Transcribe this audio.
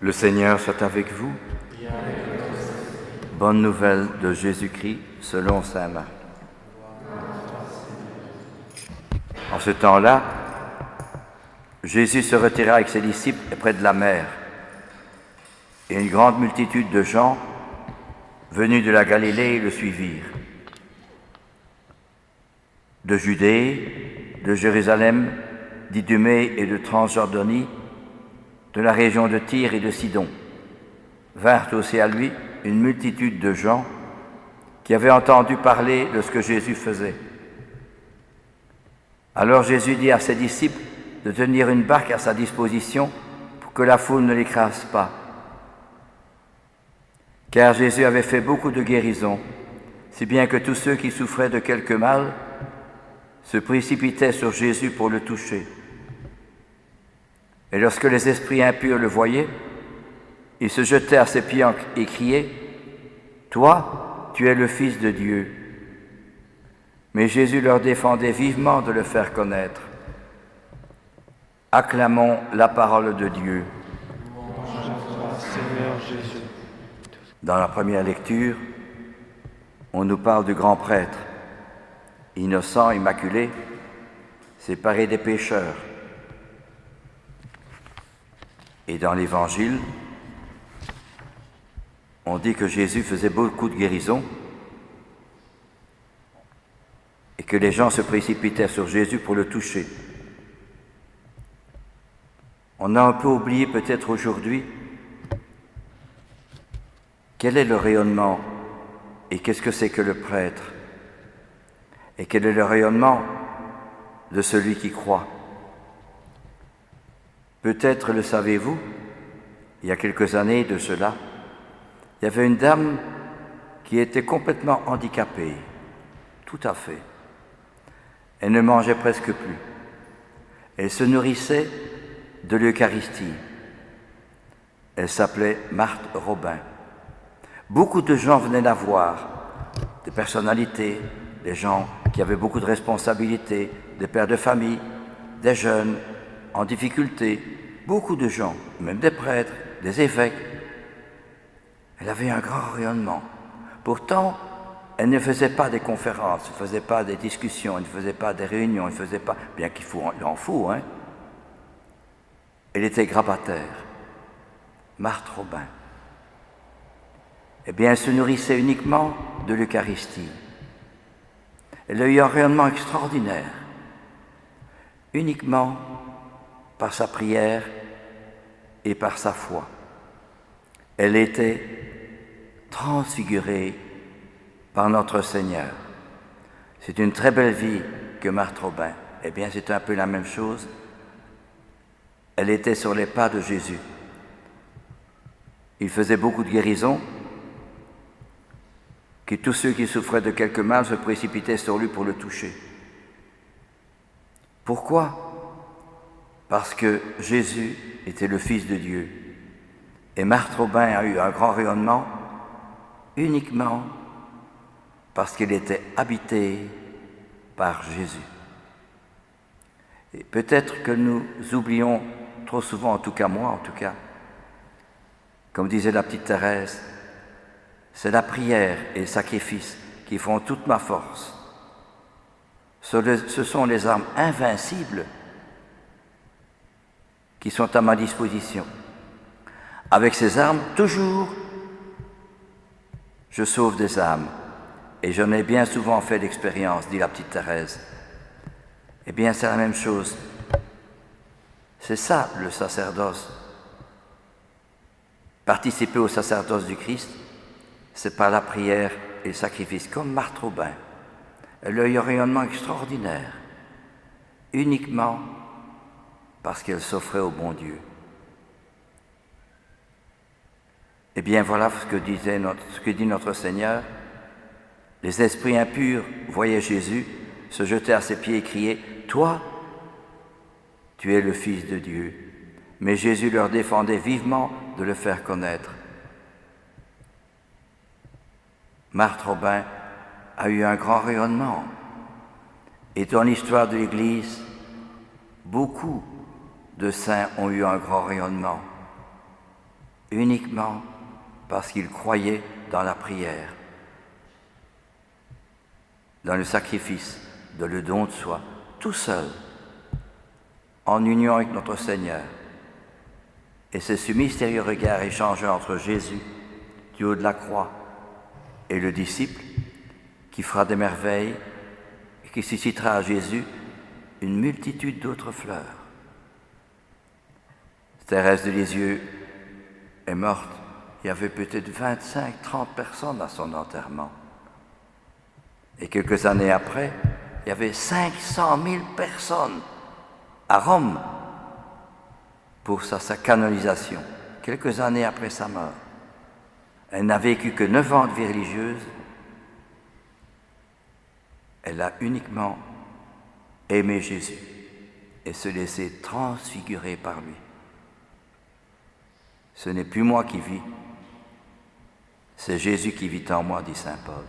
Le Seigneur soit avec vous. Bonne nouvelle de Jésus-Christ selon saint Marc. En ce temps-là, Jésus se retira avec ses disciples près de la mer, et une grande multitude de gens venus de la Galilée le suivirent. De Judée, de Jérusalem, d'Idumée et de Transjordanie, de la région de Tyr et de Sidon, vinrent aussi à lui une multitude de gens qui avaient entendu parler de ce que Jésus faisait. Alors Jésus dit à ses disciples de tenir une barque à sa disposition pour que la foule ne l'écrase pas. Car Jésus avait fait beaucoup de guérisons, si bien que tous ceux qui souffraient de quelque mal se précipitaient sur Jésus pour le toucher. Et lorsque les esprits impurs le voyaient, ils se jetaient à ses pieds et criaient « Toi, tu es le Fils de Dieu !» Mais Jésus leur défendait vivement de le faire connaître. Acclamons la parole de Dieu. Seigneur Jésus. Dans la première lecture, on nous parle du grand prêtre, innocent, immaculé, séparé des pécheurs. Et dans l'Évangile, on dit que Jésus faisait beaucoup de guérisons et que les gens se précipitaient sur Jésus pour le toucher. On a un peu oublié peut-être aujourd'hui quel est le rayonnement et qu'est-ce que c'est que le prêtre et quel est le rayonnement de celui qui croit. Peut-être le savez-vous, il y a quelques années de cela, il y avait une dame qui était complètement handicapée, tout à fait. Elle ne mangeait presque plus. Elle se nourrissait de l'Eucharistie. Elle s'appelait Marthe Robin. Beaucoup de gens venaient la voir, des personnalités, des gens qui avaient beaucoup de responsabilités, des pères de famille, des jeunes en difficulté, beaucoup de gens, même des prêtres, des évêques. Elle avait un grand rayonnement. Pourtant, elle ne faisait pas des conférences, elle ne faisait pas des discussions, elle ne faisait pas des réunions, elle ne faisait pas, bien qu'il en faut, hein. Elle était grabataire, Marthe Robin. Eh bien, elle se nourrissait uniquement de l'Eucharistie. Elle a eu un rayonnement extraordinaire, uniquement par sa prière et par sa foi. Elle était transfigurée par notre Seigneur. C'est une très belle vie que Marthe Robin. Eh bien, c'est un peu la même chose. Elle était sur les pas de Jésus. Il faisait beaucoup de guérisons, que tous ceux qui souffraient de quelque mal se précipitaient sur lui pour le toucher. Pourquoi ? Parce que Jésus était le Fils de Dieu. Et Marthe Robin a eu un grand rayonnement uniquement parce qu'elle était habitée par Jésus. Et peut-être que nous oublions trop souvent, en tout cas moi, en tout cas, comme disait la petite Thérèse, c'est la prière et le sacrifice qui font toute ma force. Ce sont les armes invincibles qui sont à ma disposition. Avec ces armes, toujours, je sauve des âmes. Et j'en ai bien souvent fait l'expérience, dit la petite Thérèse. Eh bien, c'est la même chose. C'est ça, le sacerdoce. Participer au sacerdoce du Christ, c'est par la prière et le sacrifice, comme Marthe Robin. Elle a eu un rayonnement extraordinaire, uniquement parce qu'elle s'offrait au bon Dieu. Eh bien, voilà ce que dit notre Seigneur. Les esprits impurs voyaient Jésus, se jetaient à ses pieds et criaient « Toi, tu es le Fils de Dieu !» Mais Jésus leur défendait vivement de le faire connaître. Marthe Robin a eu un grand rayonnement. Et dans l'histoire de l'Église, beaucoup de saints ont eu un grand rayonnement. uniquement parce qu'il croyait dans la prière, dans le sacrifice, dans le don de soi, tout seul, en union avec notre Seigneur. Et c'est ce mystérieux regard échangé entre Jésus, du haut de la croix, et le disciple, qui fera des merveilles et qui suscitera à Jésus une multitude d'autres fleurs. Thérèse de Lisieux est morte. Il y avait peut-être 25-30 personnes à son enterrement. Et quelques années après, il y avait 500 000 personnes à Rome pour sa canonisation, quelques années après sa mort. Elle n'a vécu que 9 ans de vie religieuse. Elle a uniquement aimé Jésus et se laissé transfigurer par lui. Ce n'est plus moi qui vis, c'est Jésus qui vit en moi, dit saint Paul.